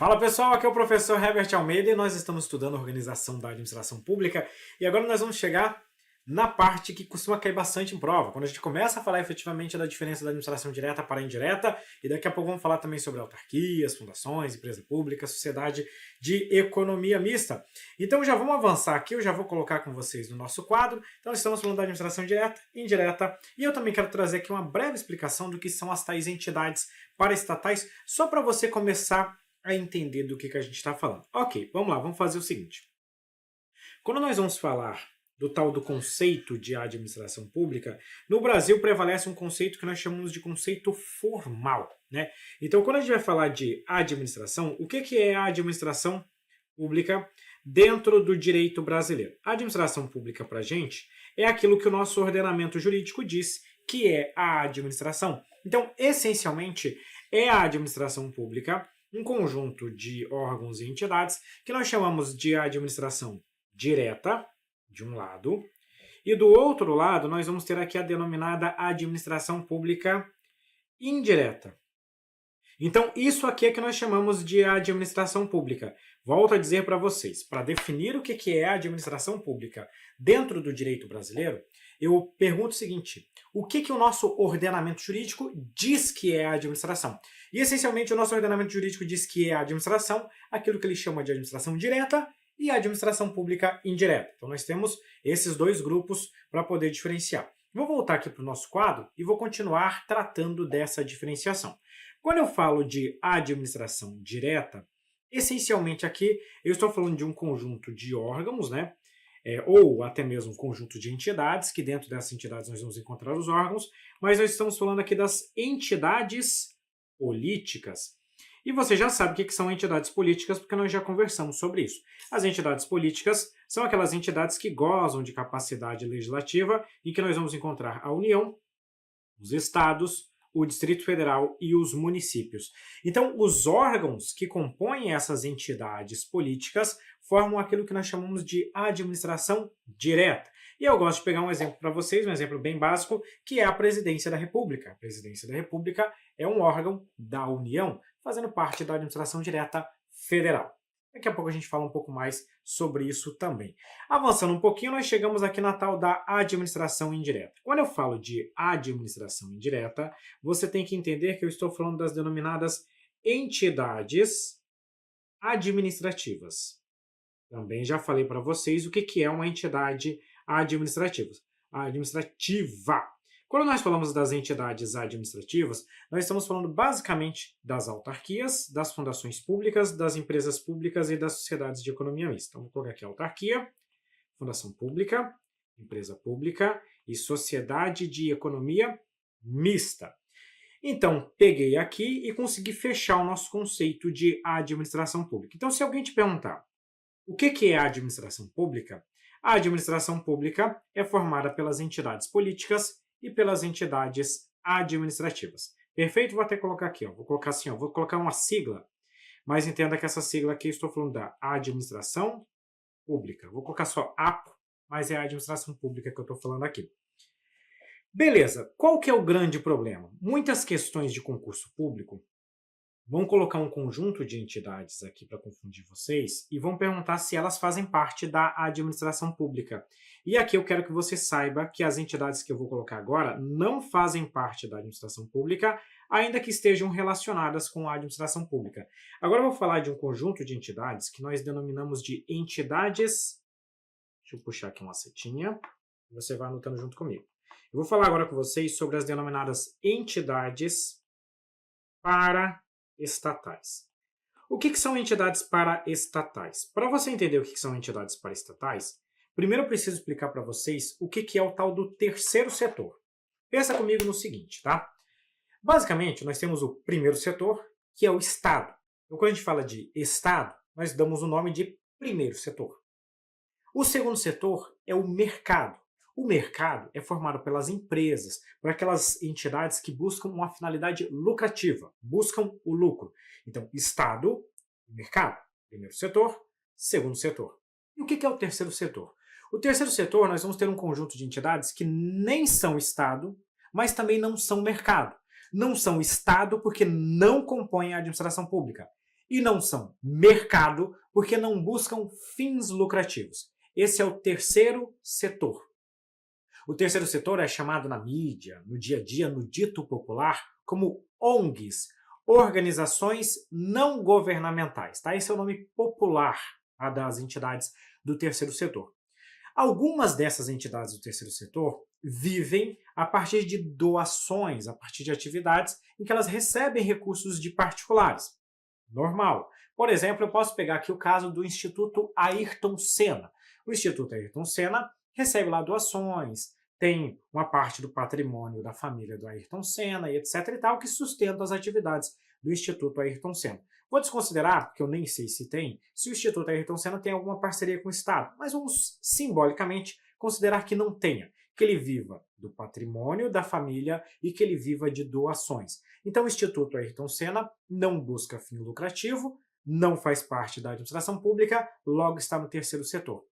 Fala pessoal, aqui é o professor Herbert Almeida e nós estamos estudando a organização da administração pública e agora nós vamos chegar na parte que costuma cair bastante em prova, quando a gente começa a falar efetivamente da diferença da administração direta para a indireta e daqui a pouco vamos falar também sobre autarquias, fundações, empresa pública, sociedade de economia mista. Então já vamos avançar aqui, eu já vou colocar com vocês no nosso quadro. Então estamos falando da administração direta, indireta e eu também quero trazer aqui uma breve explicação do que são as tais entidades paraestatais, só para você começar a entender do que a gente está falando. Ok, vamos lá, vamos fazer o seguinte. Quando nós vamos falar do tal do conceito de administração pública, no Brasil prevalece um conceito que nós chamamos de conceito formal, né? Então, quando a gente vai falar de administração, o que é a administração pública dentro do direito brasileiro? A administração pública para a gente é aquilo que o nosso ordenamento jurídico diz que é a administração. Então, essencialmente, é a administração pública um conjunto de órgãos e entidades que nós chamamos de administração direta, de um lado, e do outro lado nós vamos ter aqui a denominada administração pública indireta. Então, isso aqui é que nós chamamos de administração pública. Volto a dizer para vocês, para definir o que é a administração pública dentro do direito brasileiro, eu pergunto o seguinte: o que o nosso ordenamento jurídico diz que é a administração? E, essencialmente, o nosso ordenamento jurídico diz que é a administração, aquilo que ele chama de administração direta e a administração pública indireta. Então, nós temos esses dois grupos para poder diferenciar. Vou voltar aqui para o nosso quadro e vou continuar tratando dessa diferenciação. Quando eu falo de administração direta, essencialmente aqui eu estou falando de um conjunto de órgãos, né? Ou até mesmo um conjunto de entidades, que dentro dessas entidades nós vamos encontrar os órgãos, mas nós estamos falando aqui das entidades políticas. E você já sabe o que são entidades políticas, porque nós já conversamos sobre isso. As entidades políticas são aquelas entidades que gozam de capacidade legislativa e que nós vamos encontrar a União, os estados, o Distrito Federal e os municípios. Então, os órgãos que compõem essas entidades políticas formam aquilo que nós chamamos de administração direta. E eu gosto de pegar um exemplo para vocês, um exemplo bem básico, que é a Presidência da República. A Presidência da República é um órgão da União, fazendo parte da administração direta federal. Daqui a pouco a gente fala um pouco mais sobre isso também. Avançando um pouquinho, nós chegamos aqui na tal da administração indireta. Quando eu falo de administração indireta, você tem que entender que eu estou falando das denominadas entidades administrativas. Também já falei para vocês o que é uma entidade administrativa. Quando nós falamos das entidades administrativas, nós estamos falando basicamente das autarquias, das fundações públicas, das empresas públicas e das sociedades de economia mista. Então, vou colocar aqui autarquia, fundação pública, empresa pública e sociedade de economia mista. Então, peguei aqui e consegui fechar o nosso conceito de administração pública. Então, se alguém te perguntar o que é a administração pública, a administração pública é formada pelas entidades políticas e pelas entidades administrativas. Perfeito? Vou até colocar aqui, ó. Vou colocar assim, ó. Vou colocar uma sigla, mas entenda que essa sigla aqui eu estou falando da administração pública. Vou colocar só APO, mas é a administração pública que eu estou falando aqui. Beleza, qual que é o grande problema? Muitas questões de concurso público vão colocar um conjunto de entidades aqui para confundir vocês e vão perguntar se elas fazem parte da administração pública. E aqui eu quero que você saiba que as entidades que eu vou colocar agora não fazem parte da administração pública, ainda que estejam relacionadas com a administração pública. Agora eu vou falar de um conjunto de entidades que nós denominamos de entidades... Deixa eu puxar aqui uma setinha, você vai anotando junto comigo. Eu vou falar agora com vocês sobre as denominadas entidades paraestatais. O que são entidades paraestatais? Para você entender o que são entidades paraestatais, primeiro eu preciso explicar para vocês o que é o tal do terceiro setor. Pensa comigo no seguinte, tá? Basicamente, nós temos o primeiro setor, que é o Estado. Então, quando a gente fala de Estado, nós damos o nome de primeiro setor. O segundo setor é o mercado. O mercado é formado pelas empresas, por aquelas entidades que buscam uma finalidade lucrativa, buscam o lucro. Então, Estado, mercado, primeiro setor, segundo setor. E o que é o terceiro setor? O terceiro setor, nós vamos ter um conjunto de entidades que nem são Estado, mas também não são mercado. Não são Estado porque não compõem a administração pública. E não são mercado porque não buscam fins lucrativos. Esse é o terceiro setor. O terceiro setor é chamado na mídia, no dia a dia, no dito popular, como ONGs, organizações não governamentais. Tá? Esse é o nome popular das entidades do terceiro setor. Algumas dessas entidades do terceiro setor vivem a partir de doações, a partir de atividades em que elas recebem recursos de particulares. Normal. Por exemplo, eu posso pegar aqui o caso do Instituto Ayrton Senna. O Instituto Ayrton Senna recebe lá doações, tem uma parte do patrimônio da família do Ayrton Senna e etc e tal, que sustenta as atividades do Instituto Ayrton Senna. Vou desconsiderar, porque eu nem sei se tem, se o Instituto Ayrton Senna tem alguma parceria com o Estado, mas vamos simbolicamente considerar que não tenha, que ele viva do patrimônio da família e que ele viva de doações. Então o Instituto Ayrton Senna não busca fim lucrativo, não faz parte da administração pública, logo está no terceiro setor.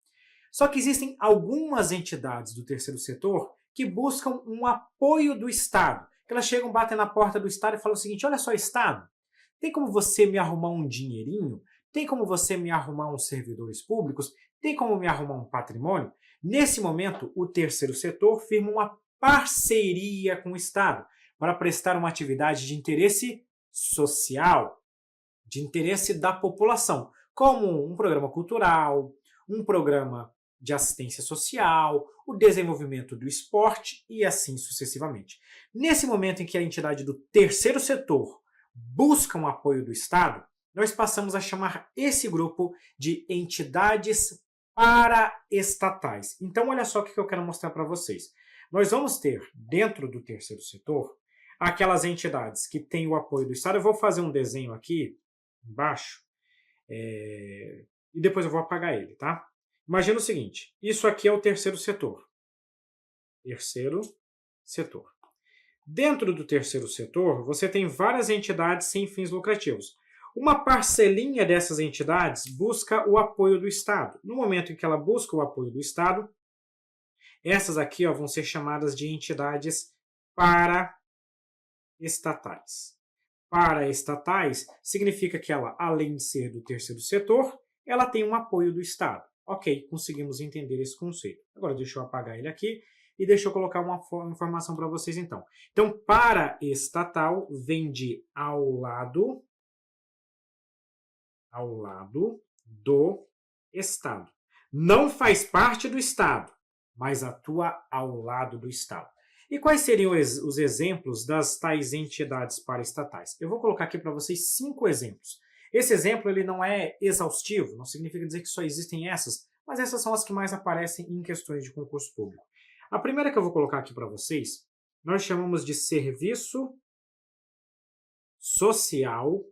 Só que existem algumas entidades do terceiro setor que buscam um apoio do Estado. Que elas chegam, batem na porta do Estado e falam o seguinte: olha só, Estado, tem como você me arrumar um dinheirinho? Tem como você me arrumar uns servidores públicos? Tem como me arrumar um patrimônio? Nesse momento, o terceiro setor firma uma parceria com o Estado para prestar uma atividade de interesse social, de interesse da população, como um programa cultural, um programa de assistência social, o desenvolvimento do esporte e assim sucessivamente. Nesse momento em que a entidade do terceiro setor busca um apoio do Estado, nós passamos a chamar esse grupo de entidades paraestatais. Então, olha só o que eu quero mostrar para vocês. Nós vamos ter, dentro do terceiro setor, aquelas entidades que têm o apoio do Estado. Eu vou fazer um desenho aqui embaixo e depois eu vou apagar ele, tá? Imagina o seguinte, isso aqui é o terceiro setor. Terceiro setor. Dentro do terceiro setor, você tem várias entidades sem fins lucrativos. Uma parcelinha dessas entidades busca o apoio do Estado. No momento em que ela busca o apoio do Estado, essas aqui vão ser chamadas de entidades paraestatais. Paraestatais significa que ela, além de ser do terceiro setor, ela tem um apoio do Estado. Ok, conseguimos entender esse conceito. Agora deixa eu apagar ele aqui e deixa eu colocar uma informação para vocês então. Então, paraestatal vem de ao lado do Estado. Não faz parte do Estado, mas atua ao lado do Estado. E quais seriam os exemplos das tais entidades paraestatais? Eu vou colocar aqui para vocês 5 exemplos. Esse exemplo ele não é exaustivo, não significa dizer que só existem essas, mas essas são as que mais aparecem em questões de concurso público. A primeira que eu vou colocar aqui para vocês, nós chamamos de Serviço Social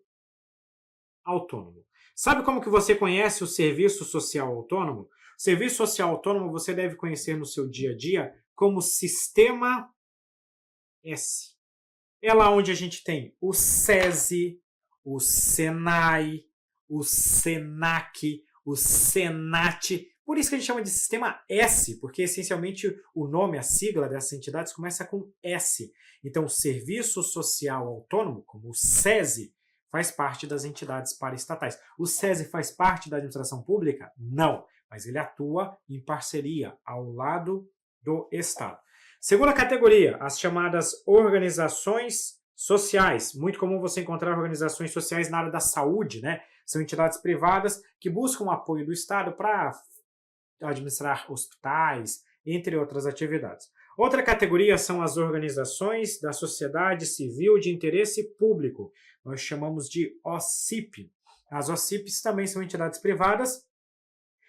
Autônomo. Sabe como que você conhece o Serviço Social Autônomo? O Serviço Social Autônomo você deve conhecer no seu dia a dia como Sistema S. É lá onde a gente tem o SESI, o SENAI, o SENAC, o SENAT. Por isso que a gente chama de Sistema S, porque essencialmente o nome, a sigla dessas entidades começa com S. Então, o Serviço Social Autônomo, como o SESI, faz parte das entidades paraestatais. O SESI faz parte da administração pública? Não, mas ele atua em parceria ao lado do Estado. Segunda categoria, as chamadas organizações sociais. Muito comum você encontrar organizações sociais na área da saúde, né? São entidades privadas que buscam apoio do Estado para administrar hospitais, entre outras atividades. Outra categoria são as organizações da sociedade civil de interesse público. Nós chamamos de OCIP. As OCIPs também são entidades privadas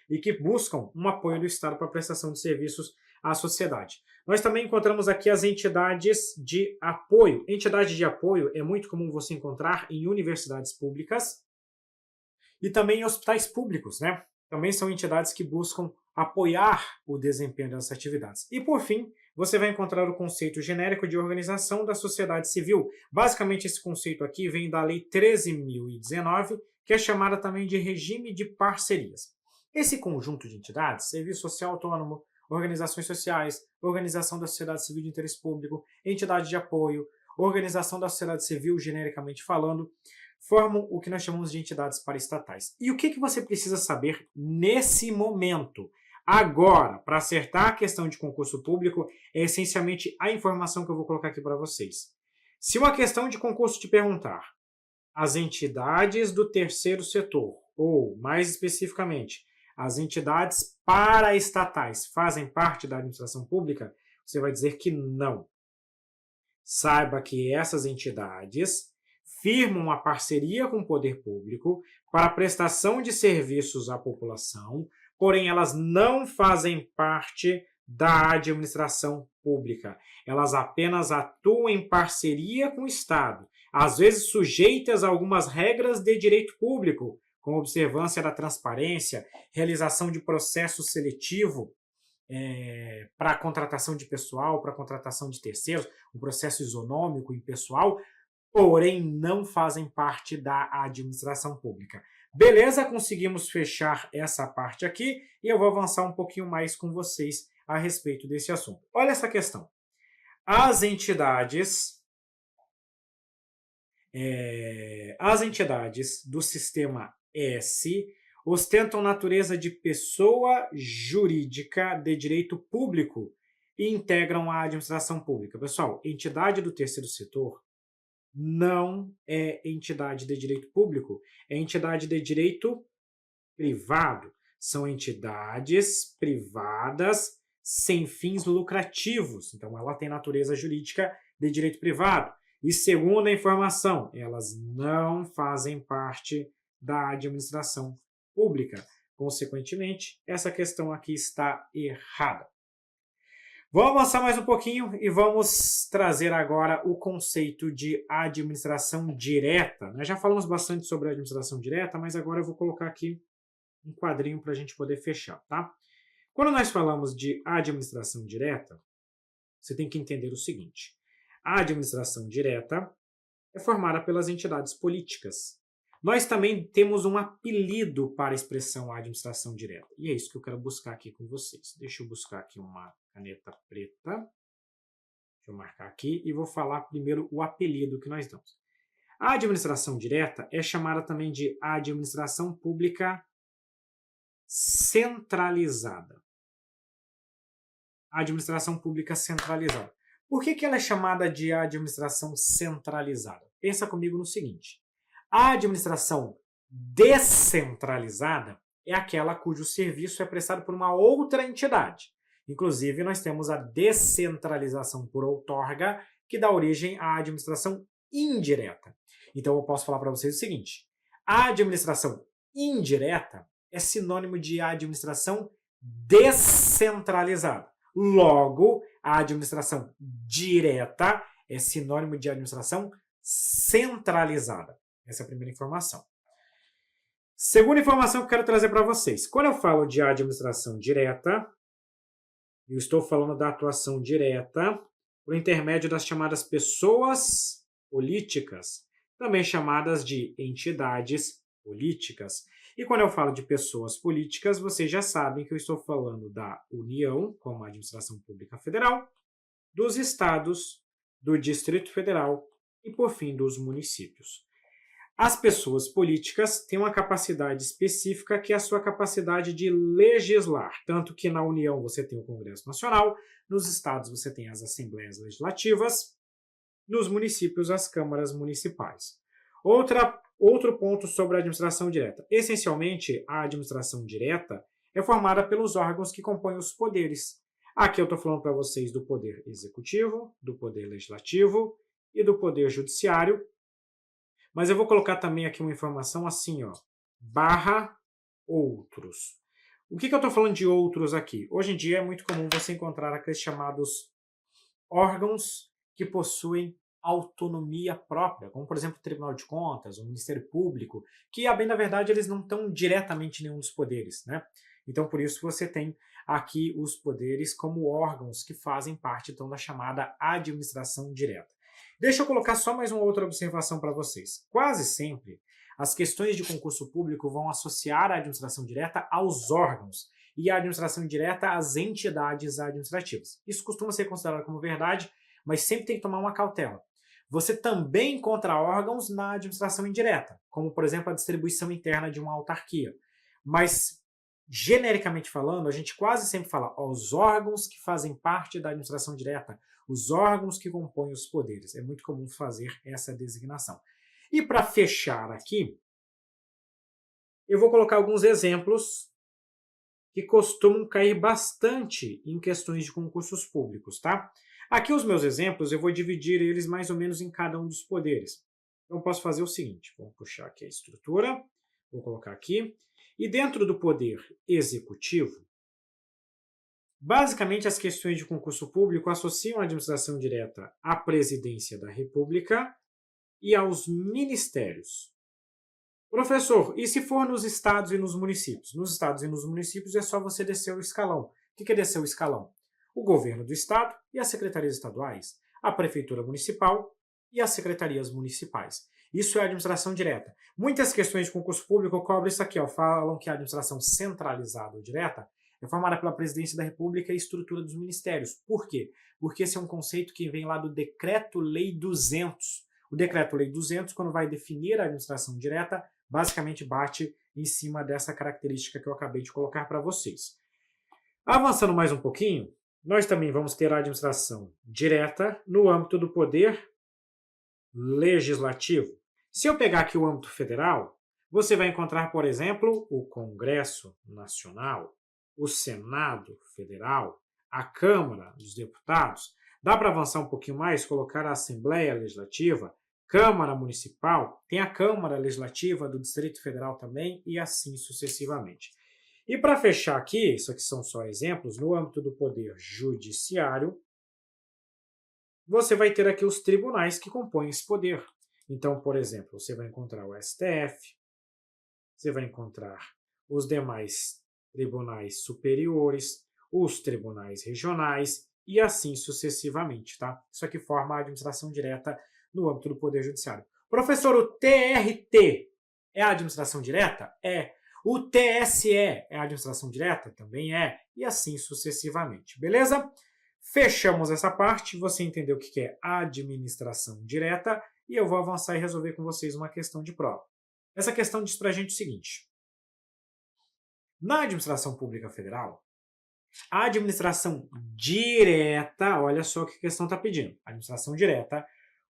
e que buscam um apoio do Estado para a prestação de serviços à sociedade. Nós também encontramos aqui as entidades de apoio. Entidade de apoio é muito comum você encontrar em universidades públicas e também em hospitais públicos, né? Também são entidades que buscam apoiar o desempenho dessas atividades. E, por fim, você vai encontrar o conceito genérico de organização da sociedade civil. Basicamente, esse conceito aqui vem da Lei 13.019, que é chamada também de regime de parcerias. Esse conjunto de entidades, Serviço Social Autônomo, organizações sociais, organização da sociedade civil de interesse público, entidade de apoio, organização da sociedade civil, genericamente falando, formam o que nós chamamos de entidades paraestatais. E o que você precisa saber nesse momento? Agora, para acertar a questão de concurso público, é essencialmente a informação que eu vou colocar aqui para vocês. Se uma questão de concurso te perguntar as entidades do terceiro setor, ou, mais especificamente, as entidades paraestatais fazem parte da administração pública, você vai dizer que não. Saiba que essas entidades firmam uma parceria com o poder público para a prestação de serviços à população, porém elas não fazem parte da administração pública. Elas apenas atuam em parceria com o Estado, às vezes sujeitas a algumas regras de direito público, com observância da transparência, realização de processo seletivo para a contratação de pessoal, para a contratação de terceiros, um processo isonômico e pessoal, porém não fazem parte da administração pública. Beleza? Conseguimos fechar essa parte aqui e eu vou avançar um pouquinho mais com vocês a respeito desse assunto. Olha essa questão. As entidades do sistema S ostentam natureza de pessoa jurídica de direito público e integram a administração pública. Pessoal, entidade do terceiro setor não é entidade de direito público, é entidade de direito privado. São entidades privadas sem fins lucrativos. Então, ela tem natureza jurídica de direito privado. E segundo a informação, elas não fazem parte da administração pública. Consequentemente, essa questão aqui está errada. Vamos avançar mais um pouquinho e vamos trazer agora o conceito de administração direta. Nós já falamos bastante sobre a administração direta, mas agora eu vou colocar aqui um quadrinho para a gente poder fechar, tá? Quando nós falamos de administração direta, você tem que entender o seguinte. A administração direta é formada pelas entidades políticas. Nós também temos um apelido para a expressão administração direta. E é isso que eu quero buscar aqui com vocês. Deixa eu buscar aqui uma caneta preta. Deixa eu marcar aqui e vou falar primeiro o apelido que nós damos. A administração direta é chamada também de administração pública centralizada. A administração pública centralizada. Por que ela é chamada de administração centralizada? Pensa comigo no seguinte. A administração descentralizada é aquela cujo serviço é prestado por uma outra entidade. Inclusive, nós temos a descentralização por outorga, que dá origem à administração indireta. Então, eu posso falar para vocês o seguinte. A administração indireta é sinônimo de administração descentralizada. Logo, a administração direta é sinônimo de administração centralizada. Essa é a primeira informação. Segunda informação que eu quero trazer para vocês. Quando eu falo de administração direta, eu estou falando da atuação direta por intermédio das chamadas pessoas políticas, também chamadas de entidades políticas. E quando eu falo de pessoas políticas, vocês já sabem que eu estou falando da União, como administração pública federal, dos estados, do Distrito Federal e, por fim, dos municípios. As pessoas políticas têm uma capacidade específica que é a sua capacidade de legislar, tanto que na União você tem o Congresso Nacional, nos estados você tem as assembleias legislativas, nos municípios as câmaras municipais. Outro ponto sobre a administração direta. Essencialmente, a administração direta é formada pelos órgãos que compõem os poderes. Aqui eu estou falando para vocês do poder executivo, do poder legislativo e do poder judiciário. Mas eu vou colocar também aqui uma informação assim, ó, /outros. O que eu estou falando de outros aqui? Hoje em dia é muito comum você encontrar aqueles chamados órgãos que possuem autonomia própria, como por exemplo o Tribunal de Contas, o Ministério Público, que a bem da verdade eles não estão diretamente em nenhum dos poderes, né? Então por isso você tem aqui os poderes como órgãos que fazem parte então da chamada administração direta. Deixa eu colocar só mais uma outra observação para vocês. Quase sempre as questões de concurso público vão associar a administração direta aos órgãos e a administração direta às entidades administrativas. Isso costuma ser considerado como verdade, mas sempre tem que tomar uma cautela. Você também encontra órgãos na administração indireta, como, por exemplo, a distribuição interna de uma autarquia. Mas, genericamente falando, a gente quase sempre fala os órgãos que fazem parte da administração direta, os órgãos que compõem os poderes. É muito comum fazer essa designação. E para fechar aqui, eu vou colocar alguns exemplos que costumam cair bastante em questões de concursos públicos, tá? Aqui os meus exemplos, eu vou dividir eles mais ou menos em cada um dos poderes. Então, eu posso fazer o seguinte, vou puxar aqui a estrutura, vou colocar aqui, e dentro do poder executivo, basicamente as questões de concurso público associam a administração direta à presidência da República e aos ministérios. Professor, e se for nos estados e nos municípios? Nos estados e nos municípios é só você descer o escalão. O que é descer o escalão? O governo do estado e as secretarias estaduais, a prefeitura municipal e as secretarias municipais. Isso é a administração direta. Muitas questões de concurso público cobrem isso aqui, falam que a administração centralizada ou direta é formada pela presidência da República e estrutura dos ministérios. Por quê? Porque esse é um conceito que vem lá do Decreto-Lei 200. O Decreto-Lei 200, quando vai definir a administração direta, basicamente bate em cima dessa característica que eu acabei de colocar para vocês. Avançando mais um pouquinho, nós também vamos ter a administração direta no âmbito do poder legislativo. Se eu pegar aqui o âmbito federal, você vai encontrar, por exemplo, o Congresso Nacional, o Senado Federal, a Câmara dos Deputados. Dá para avançar um pouquinho mais, colocar a Assembleia Legislativa, Câmara Municipal, tem a Câmara Legislativa do Distrito Federal também, e assim sucessivamente. E para fechar aqui, isso aqui são só exemplos, no âmbito do Poder Judiciário, você vai ter aqui os tribunais que compõem esse poder. Então, por exemplo, você vai encontrar o STF, você vai encontrar os demais tribunais superiores, os tribunais regionais e assim sucessivamente, tá? Isso aqui forma a administração direta no âmbito do Poder Judiciário. Professor, o TRT é a administração direta? É. O TSE é a administração direta? Também é. E assim sucessivamente, beleza? Fechamos essa parte, você entendeu o que é administração direta e eu vou avançar e resolver com vocês uma questão de prova. Essa questão diz para a gente o seguinte. Na administração pública federal, a administração direta, olha só o que a questão está pedindo, a administração direta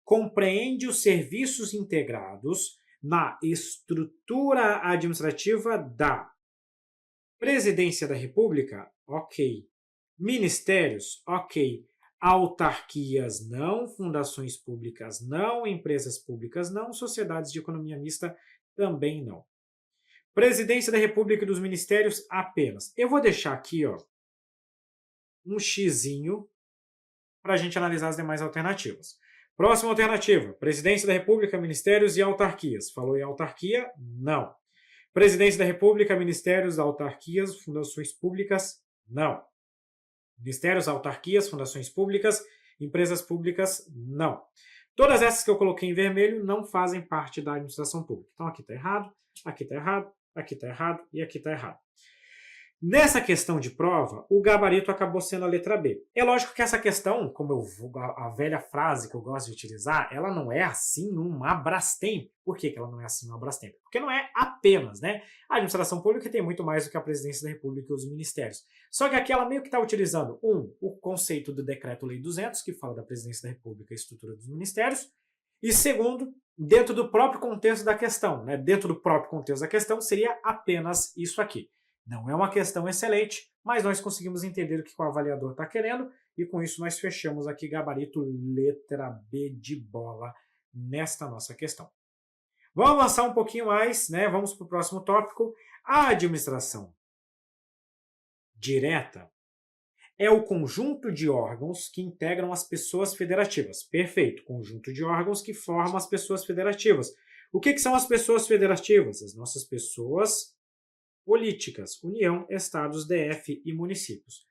compreende os serviços integrados na estrutura administrativa da Presidência da República, ok. Ministérios, ok. Autarquias, não. Fundações públicas, não. Empresas públicas, não. Sociedades de economia mista, também não. Presidência da República e dos Ministérios, apenas. Eu vou deixar aqui um xizinho para a gente analisar as demais alternativas. Próxima alternativa, Presidência da República, Ministérios e Autarquias. Falou em autarquia? Não. Presidência da República, Ministérios, Autarquias, Fundações Públicas? Não. Ministérios, autarquias, fundações públicas, empresas públicas? Não. Todas essas que eu coloquei em vermelho não fazem parte da administração pública. Então aqui está errado, aqui está errado, aqui está errado e aqui está errado. Nessa questão de prova, o gabarito acabou sendo a letra B. É lógico que essa questão, como a velha frase que eu gosto de utilizar, ela não é assim uma Brastemp. Por que ela não é assim uma Brastemp? Porque não é apenas, né? A administração pública tem muito mais do que a presidência da República e os ministérios. Só que aqui ela meio que está utilizando, o conceito do Decreto-Lei 200, que fala da presidência da República e a estrutura dos ministérios, e segundo, dentro do próprio contexto da questão, né? Dentro do próprio contexto da questão seria apenas isso aqui. Não é uma questão excelente, mas nós conseguimos entender o que o avaliador está querendo e com isso nós fechamos aqui gabarito letra B de bola nesta nossa questão. Vamos avançar um pouquinho mais, né? Vamos para o próximo tópico. A administração direta é o conjunto de órgãos que integram as pessoas federativas. Perfeito, conjunto de órgãos que formam as pessoas federativas. O que são as pessoas federativas? As nossas pessoas políticas, União, Estados, DF e municípios,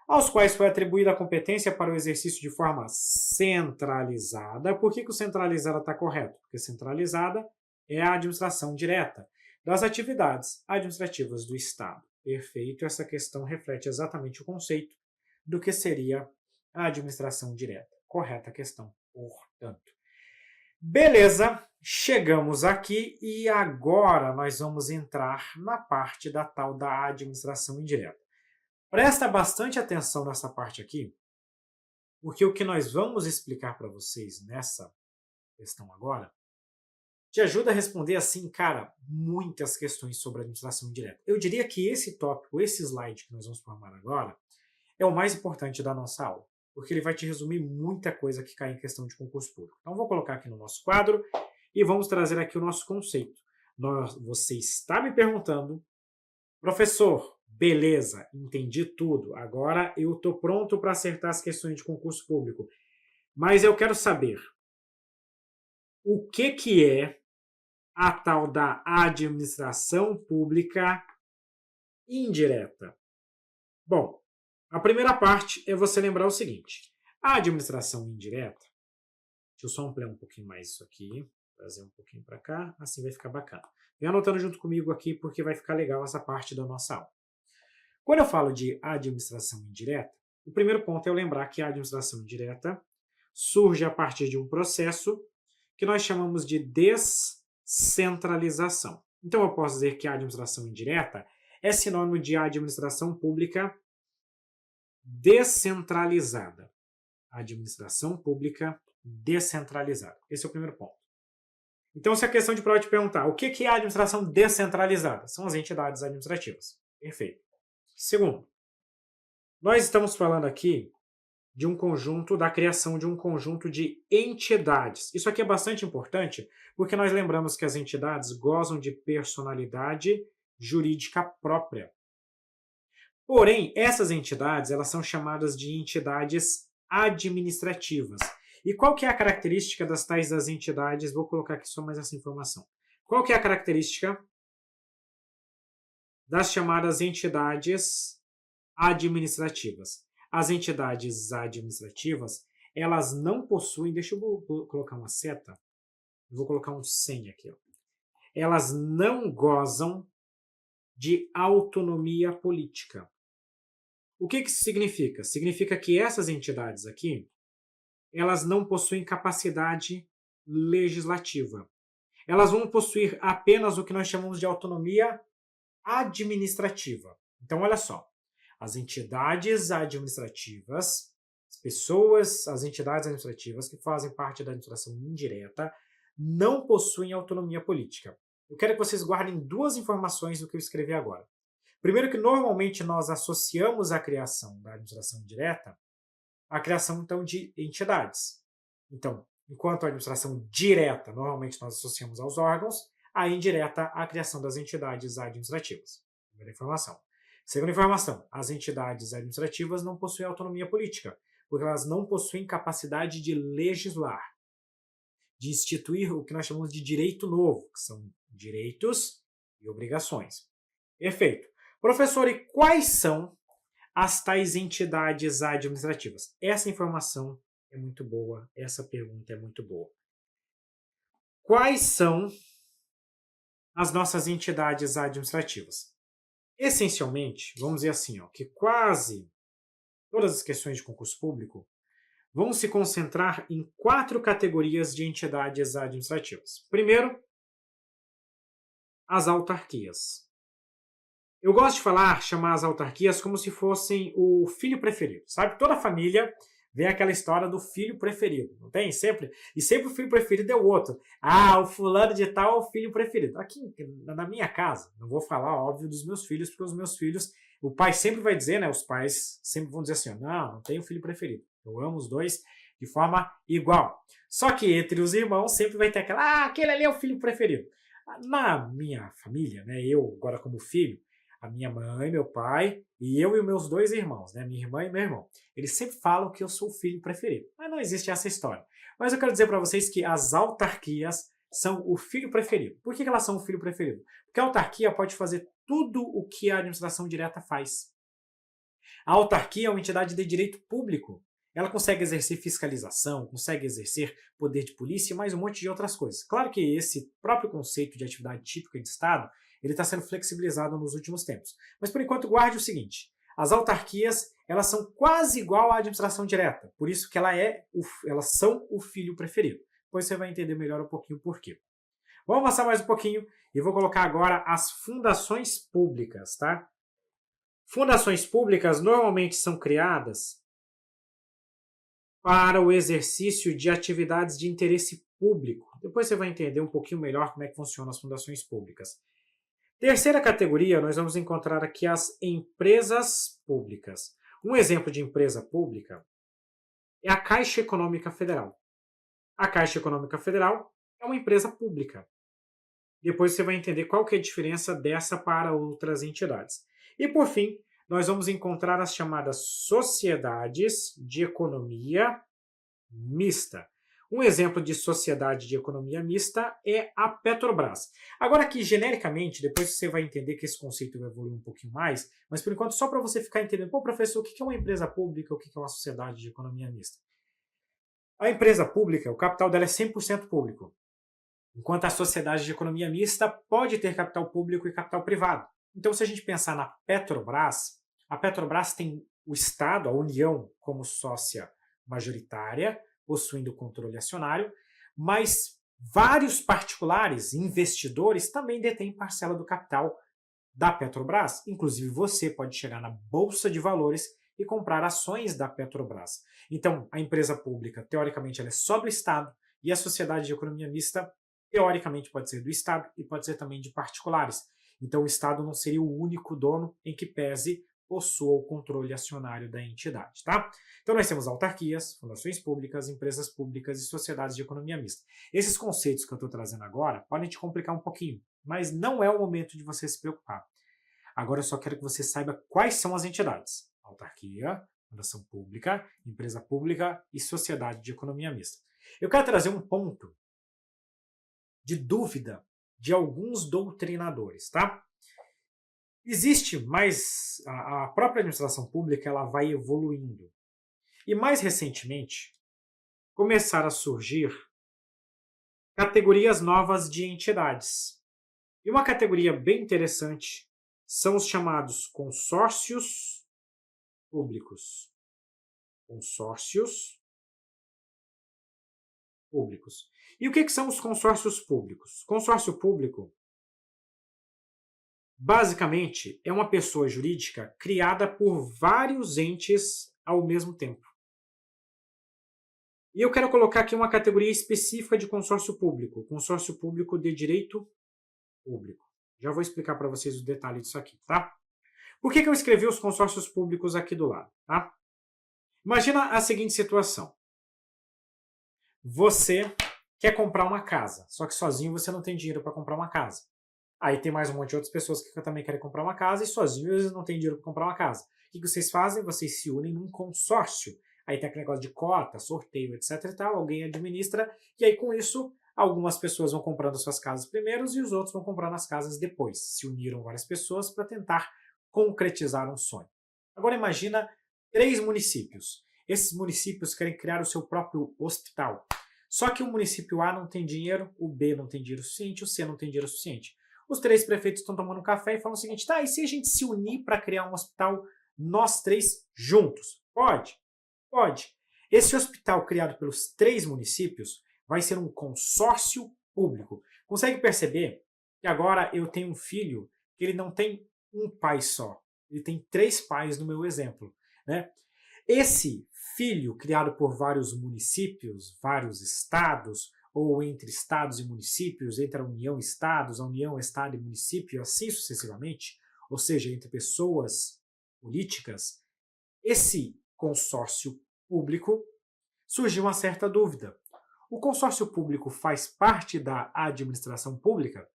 aos quais foi atribuída a competência para o exercício de forma centralizada. Por que o centralizada está correto? Porque centralizada é a administração direta das atividades administrativas do Estado. Perfeito, essa questão reflete exatamente o conceito do que seria a administração direta. Correta a questão, portanto. Beleza, chegamos aqui e agora nós vamos entrar na parte da tal da administração indireta. Presta bastante atenção nessa parte aqui, porque o que nós vamos explicar para vocês nessa questão agora te ajuda a responder assim, cara, muitas questões sobre administração indireta. Eu diria que esse tópico, esse slide que nós vamos formar agora, é o mais importante da nossa aula, porque ele vai te resumir muita coisa que cai em questão de concurso público. Então, vou colocar aqui no nosso quadro e vamos trazer aqui o nosso conceito. Você está me perguntando, professor, beleza, entendi tudo, agora eu estou pronto para acertar as questões de concurso público, mas eu quero saber o que é a tal da administração pública indireta. Bom, a primeira parte é você lembrar o seguinte, a administração indireta, deixa eu só ampliar um pouquinho mais isso aqui, trazer um pouquinho para cá, assim vai ficar bacana. Vem anotando junto comigo aqui porque vai ficar legal essa parte da nossa aula. Quando eu falo de administração indireta, o primeiro ponto é eu lembrar que a administração indireta surge a partir de um processo que nós chamamos de descentralização. Então eu posso dizer que a administração indireta é sinônimo de administração pública descentralizada. Administração pública descentralizada. Esse é o primeiro ponto. Então, se a questão de prova te perguntar o que é a administração descentralizada? São as entidades administrativas. Perfeito. Segundo, nós estamos falando aqui de um conjunto, da criação de um conjunto de entidades. Isso aqui é bastante importante, porque nós lembramos que as entidades gozam de personalidade jurídica própria. Porém, essas entidades, elas são chamadas de entidades administrativas. E qual que é a característica das tais das entidades? Vou colocar aqui só mais essa informação. Qual que é a característica das chamadas entidades administrativas? As entidades administrativas, elas não possuem, deixa eu colocar uma seta, eu vou colocar um 100 aqui, ó. Elas não gozam de autonomia política. O que isso significa? Significa que essas entidades aqui, elas não possuem capacidade legislativa. Elas vão possuir apenas o que nós chamamos de autonomia administrativa. Então, olha só. As entidades administrativas, as pessoas, as entidades administrativas que fazem parte da administração indireta, não possuem autonomia política. Eu quero que vocês guardem duas informações do que eu escrevi agora. Primeiro que normalmente nós associamos a criação da administração indireta à criação, então, de entidades. Então, enquanto a administração direta, normalmente nós associamos aos órgãos, a indireta à criação das entidades administrativas. Primeira informação. Segunda informação, as entidades administrativas não possuem autonomia política, porque elas não possuem capacidade de legislar, de instituir o que nós chamamos de direito novo, que são direitos e obrigações. Perfeito. Professor, e quais são as tais entidades administrativas? Essa informação é muito boa, essa pergunta é muito boa. Quais são as nossas entidades administrativas? Essencialmente, vamos dizer assim, ó, que quase todas as questões de concurso público vão se concentrar em 4 categorias de entidades administrativas. Primeiro, as autarquias. Eu gosto de chamar as autarquias como se fossem o filho preferido. Sabe, toda família vem aquela história do filho preferido, não tem? Sempre o filho preferido é o outro. Ah, o fulano de tal é o filho preferido. Aqui na minha casa, não vou falar, óbvio, dos meus filhos, porque os meus filhos, o pai sempre vai dizer, né? Os pais sempre vão dizer assim, não tenho filho preferido. Eu amo os dois de forma igual. Só que entre os irmãos sempre vai ter aquele ali é o filho preferido. Na minha família, né? Eu agora como filho, a minha mãe, meu pai, e eu e os meus 2 irmãos, né? Minha irmã e meu irmão. Eles sempre falam que eu sou o filho preferido. Mas não existe essa história. Mas eu quero dizer para vocês que as autarquias são o filho preferido. Por que elas são o filho preferido? Porque a autarquia pode fazer tudo o que a administração direta faz. A autarquia é uma entidade de direito público. Ela consegue exercer fiscalização, consegue exercer poder de polícia e mais um monte de outras coisas. Claro que esse próprio conceito de atividade típica de Estado ele está sendo flexibilizado nos últimos tempos. Mas, por enquanto, guarde o seguinte. As autarquias, elas são quase igual à administração direta. Por isso que elas são o filho preferido. depois você vai entender melhor um pouquinho o porquê. Vamos avançar mais um pouquinho e vou colocar agora as fundações públicas, tá? Fundações públicas normalmente são criadas para o exercício de atividades de interesse público. Depois você vai entender um pouquinho melhor como é que funcionam as fundações públicas. Terceira categoria, nós vamos encontrar aqui as empresas públicas. Um exemplo de empresa pública é a Caixa Econômica Federal. A Caixa Econômica Federal é uma empresa pública. Depois você vai entender qual que é a diferença dessa para outras entidades. E por fim, nós vamos encontrar as chamadas sociedades de economia mista. Um exemplo de sociedade de economia mista é a Petrobras. Agora aqui, genericamente, depois você vai entender que esse conceito vai evoluir um pouquinho mais, mas por enquanto só para você ficar entendendo, pô, professor, o que é uma empresa pública, o que é uma sociedade de economia mista? A empresa pública, o capital dela é 100% público, enquanto a sociedade de economia mista pode ter capital público e capital privado. Então, se a gente pensar na Petrobras, a Petrobras tem o Estado, a União, como sócia majoritária, possuindo controle acionário, mas vários particulares, investidores, também detêm parcela do capital da Petrobras. Inclusive, você pode chegar na Bolsa de Valores e comprar ações da Petrobras. Então, a empresa pública, teoricamente, ela é só do Estado, e a sociedade de economia mista, teoricamente, pode ser do Estado e pode ser também de particulares. Então, o Estado não seria o único dono, em que pese possua o controle acionário da entidade, tá? Então, nós temos autarquias, fundações públicas, empresas públicas e sociedades de economia mista. Esses conceitos que eu estou trazendo agora podem te complicar um pouquinho, mas não é o momento de você se preocupar. Agora eu só quero que você saiba quais são as entidades: autarquia, fundação pública, empresa pública e sociedade de economia mista. Eu quero trazer um ponto de dúvida de alguns doutrinadores, tá? Existe mais, a própria administração pública ela vai evoluindo. E mais recentemente, começaram a surgir categorias novas de entidades. E uma categoria bem interessante são os chamados consórcios públicos. Consórcios públicos. E o que são os consórcios públicos? Consórcio público, basicamente, é uma pessoa jurídica criada por vários entes ao mesmo tempo. E eu quero colocar aqui uma categoria específica de consórcio público de direito público. Já vou explicar para vocês o detalhe disso aqui, tá? Por que eu escrevi os consórcios públicos aqui do lado, tá? Imagina a seguinte situação. Você quer comprar uma casa, só que sozinho você não tem dinheiro para comprar uma casa. Aí tem mais um monte de outras pessoas que também querem comprar uma casa e sozinho eles não têm dinheiro para comprar uma casa. O que vocês fazem? Vocês se unem num consórcio. Aí tem aquele negócio de cota, sorteio, etc e tal, alguém administra, e aí com isso algumas pessoas vão comprando suas casas primeiro e os outros vão comprando as casas depois. Se uniram várias pessoas para tentar concretizar um sonho. Agora imagina 3 municípios. Esses municípios querem criar o seu próprio hospital. Só que o município A não tem dinheiro, o B não tem dinheiro suficiente, o C não tem dinheiro suficiente. Os 3 prefeitos estão tomando um café e falam o seguinte, tá, e se a gente se unir para criar um hospital, nós 3 juntos? Pode? Pode. Esse hospital criado pelos 3 municípios vai ser um consórcio público. Consegue perceber que agora eu tenho um filho que ele não tem um pai só, ele tem 3 pais no meu exemplo, né? Esse filho criado por vários municípios, vários estados, ou entre estados e municípios, entre a União e estados, a União, estado e município, assim sucessivamente, ou seja, entre pessoas políticas, esse consórcio público surgiu uma certa dúvida. O consórcio público faz parte da administração pública?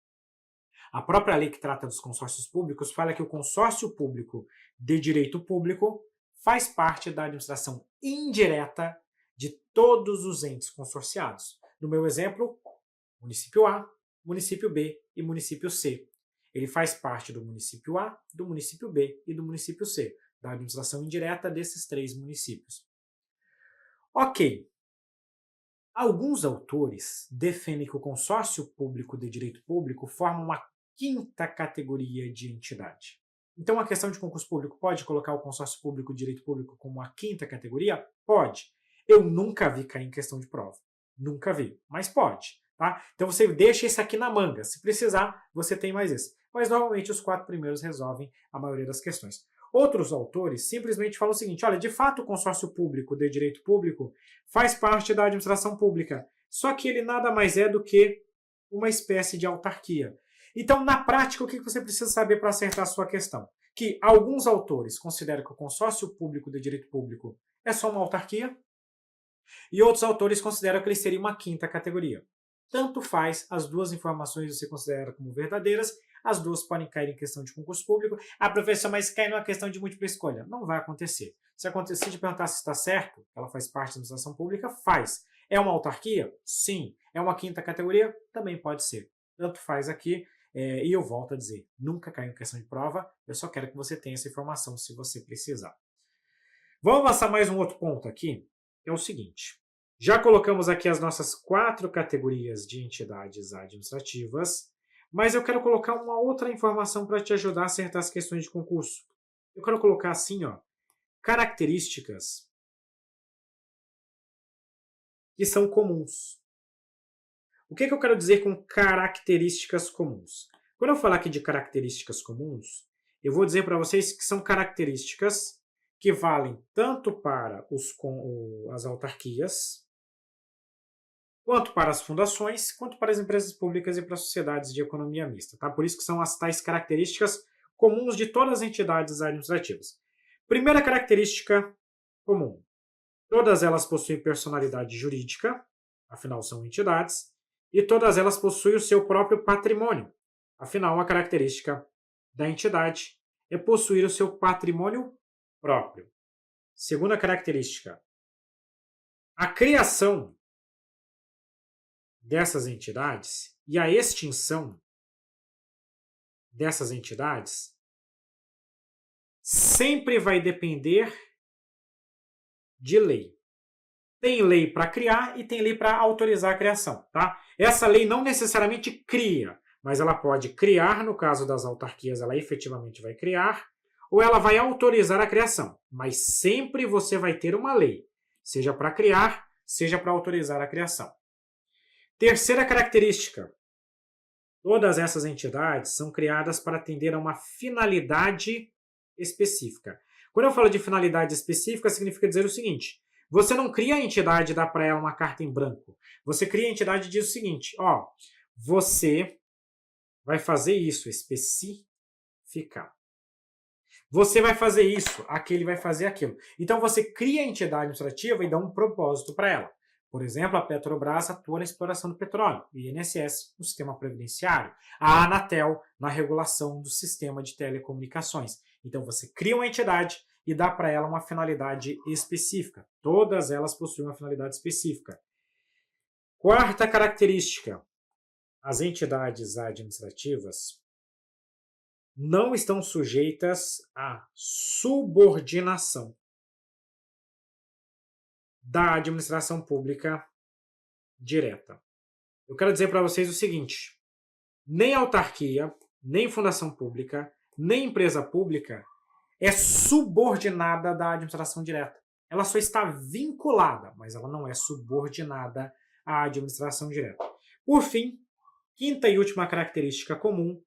A própria lei que trata dos consórcios públicos fala que o consórcio público de direito público faz parte da administração indireta de todos os entes consorciados. No meu exemplo, município A, município B e município C. Ele faz parte do município A, do município B e do município C, da administração indireta desses 3 municípios. Ok. Alguns autores defendem que o consórcio público de direito público forma uma 5ª categoria de entidade. Então, a questão de concurso público pode colocar o consórcio público de direito público como a 5ª categoria? Pode. Eu nunca vi cair em questão de prova. Nunca vi, mas pode. Tá? Então você deixa esse aqui na manga. Se precisar, você tem mais esse. Mas normalmente os 4 primeiros resolvem a maioria das questões. Outros autores simplesmente falam o seguinte: olha, de fato o consórcio público de direito público faz parte da administração pública, só que ele nada mais é do que uma espécie de autarquia. Então, na prática, o que você precisa saber para acertar a sua questão? Que alguns autores consideram que o consórcio público de direito público é só uma autarquia, e outros autores consideram que ele seria uma quinta categoria. Tanto faz, as duas informações você considera como verdadeiras, as duas podem cair em questão de concurso público. Ah, professor, mas cai numa questão de múltipla escolha. Não vai acontecer. Se acontecer de perguntar se está certo, ela faz parte da administração pública, faz. É uma autarquia? Sim. É uma quinta categoria? Também pode ser. Tanto faz aqui. E eu volto a dizer, nunca caiu em questão de prova, eu só quero que você tenha essa informação se você precisar. Vamos avançar mais um outro ponto aqui, é o seguinte. Já colocamos aqui as nossas 4 categorias de entidades administrativas, mas eu quero colocar uma outra informação para te ajudar a acertar as questões de concurso. Eu quero colocar assim, ó, características que são comuns. O que eu quero dizer com características comuns? Quando eu falar aqui de características comuns, eu vou dizer para vocês que são características que valem tanto para as autarquias, quanto para as fundações, quanto para as empresas públicas e para as sociedades de economia mista. Tá? Por isso que são as tais características comuns de todas as entidades administrativas. Primeira característica comum. Todas elas possuem personalidade jurídica, afinal são entidades, e todas elas possuem o seu próprio patrimônio. Afinal, a característica da entidade é possuir o seu patrimônio próprio. Segunda característica. A criação dessas entidades e a extinção dessas entidades sempre vai depender de lei. Tem lei para criar e tem lei para autorizar a criação, tá? Essa lei não necessariamente cria, mas ela pode criar, no caso das autarquias, ela efetivamente vai criar, ou ela vai autorizar a criação, mas sempre você vai ter uma lei, seja para criar, seja para autorizar a criação. Terceira característica. Todas essas entidades são criadas para atender a uma finalidade específica. Quando eu falo de finalidade específica, significa dizer o seguinte: você não cria a entidade e dá para ela uma carta em branco. Você cria a entidade e diz o seguinte: ó, você vai fazer isso, especificar. Você vai fazer isso, aquele vai fazer aquilo. Então você cria a entidade administrativa e dá um propósito para ela. Por exemplo, a Petrobras atua na exploração do petróleo, o INSS no sistema previdenciário, a Anatel na regulação do sistema de telecomunicações. Então você cria uma entidade e dá para ela uma finalidade específica. Todas elas possuem uma finalidade específica. Quarta característica. As entidades administrativas não estão sujeitas à subordinação da administração pública direta. Eu quero dizer para vocês o seguinte: nem autarquia, nem fundação pública, nem empresa pública é subordinada da administração direta. Ela só está vinculada, mas ela não é subordinada à administração direta. Por fim, quinta e última característica comum: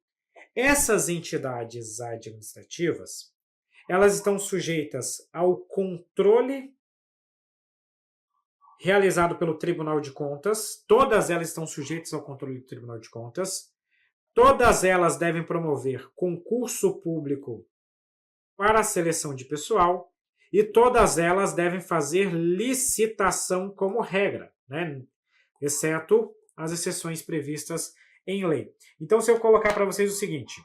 essas entidades administrativas, elas estão sujeitas ao controle realizado pelo Tribunal de Contas. Todas elas estão sujeitas ao controle do Tribunal de Contas. Todas elas devem promover concurso público para a seleção de pessoal e todas elas devem fazer licitação como regra, né? Exceto as exceções previstas em lei. Então, se eu colocar para vocês o seguinte: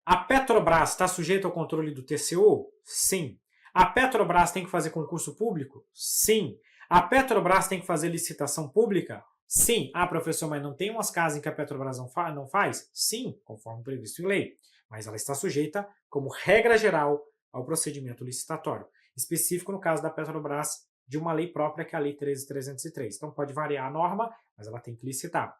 a Petrobras está sujeita ao controle do TCU? Sim. A Petrobras tem que fazer concurso público? Sim. A Petrobras tem que fazer licitação pública? Sim. Ah, professor, mas não tem umas casas em que a Petrobras não faz? Sim, conforme previsto em lei. Mas ela está sujeita, como regra geral, ao procedimento licitatório. Específico no caso da Petrobras, de uma lei própria, que é a Lei 13.303. Então pode variar a norma, mas ela tem que licitar.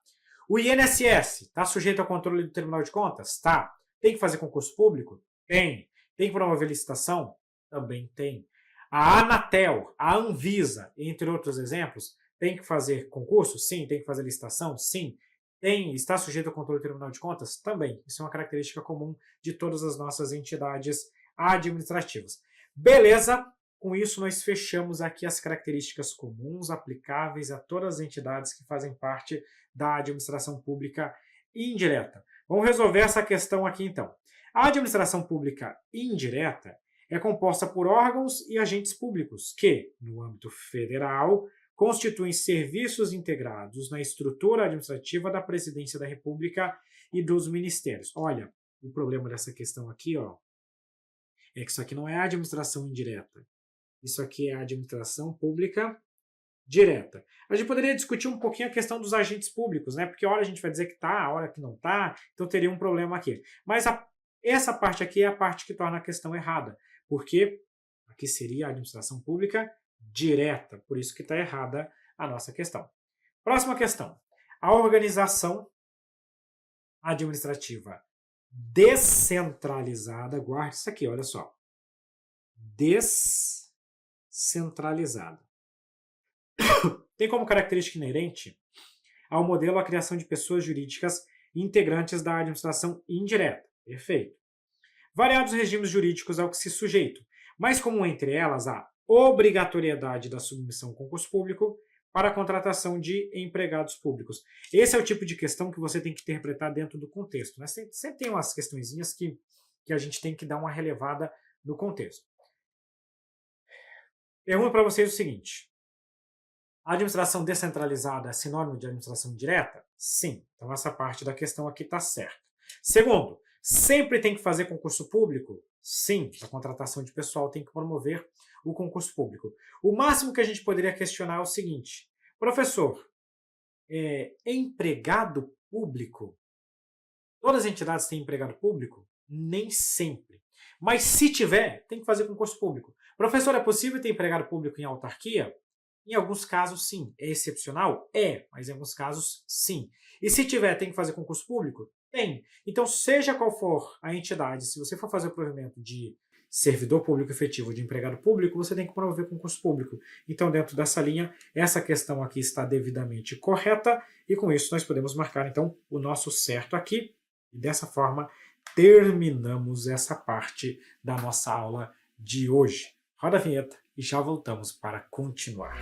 O INSS está sujeito ao controle do Tribunal de Contas? Tá. Tem que fazer concurso público? Tem. Tem que promover licitação? Também tem. A Anatel, a Anvisa, entre outros exemplos, tem que fazer concurso? Sim. Tem que fazer licitação? Sim. Está sujeito ao controle do Tribunal de Contas? Também. Isso é uma característica comum de todas as nossas entidades administrativas. Beleza? Com isso, nós fechamos aqui as características comuns aplicáveis a todas as entidades que fazem parte da administração pública indireta. Vamos resolver essa questão aqui, então. A administração pública indireta é composta por órgãos e agentes públicos que, no âmbito federal, constituem serviços integrados na estrutura administrativa da Presidência da República e dos ministérios. Olha, o problema dessa questão aqui, ó, é que isso aqui não é a administração indireta. Isso aqui é a administração pública direta. A gente poderia discutir um pouquinho a questão dos agentes públicos, né? Porque a hora a gente vai dizer que está, a hora que não está, então teria um problema aqui. Mas essa parte aqui é a parte que torna a questão errada, porque aqui seria a administração pública direta, por isso que está errada a nossa questão. Próxima questão. A organização administrativa descentralizada, guarde isso aqui, olha só. Descentralizada. Tem como característica inerente ao modelo a criação de pessoas jurídicas integrantes da administração indireta. Perfeito. Variados regimes jurídicos ao que se sujeito, mais comum entre elas a obrigatoriedade da submissão ao concurso público para a contratação de empregados públicos. Esse é o tipo de questão que você tem que interpretar dentro do contexto, né? Sempre tem umas questõezinhas que a gente tem que dar uma relevada no contexto. Pergunto para vocês o seguinte: a administração descentralizada é sinônimo de administração direta? Sim. Então essa parte da questão aqui está certa. Segundo, sempre tem que fazer concurso público? Sim. A contratação de pessoal tem que promover o concurso público. O máximo que a gente poderia questionar é o seguinte: professor, empregado público? Todas as entidades têm empregado público? Nem sempre. Mas se tiver, tem que fazer concurso público. Professor, é possível ter empregado público em autarquia? Em alguns casos, sim. É excepcional? É, mas em alguns casos, sim. E se tiver, tem que fazer concurso público? Tem. Então, seja qual for a entidade, se você for fazer o provimento de servidor público efetivo, de empregado público, você tem que promover concurso público. Então, dentro dessa linha, essa questão aqui está devidamente correta e com isso nós podemos marcar, então, o nosso certo aqui. E dessa forma, terminamos essa parte da nossa aula de hoje. Roda a vinheta e já voltamos para continuar.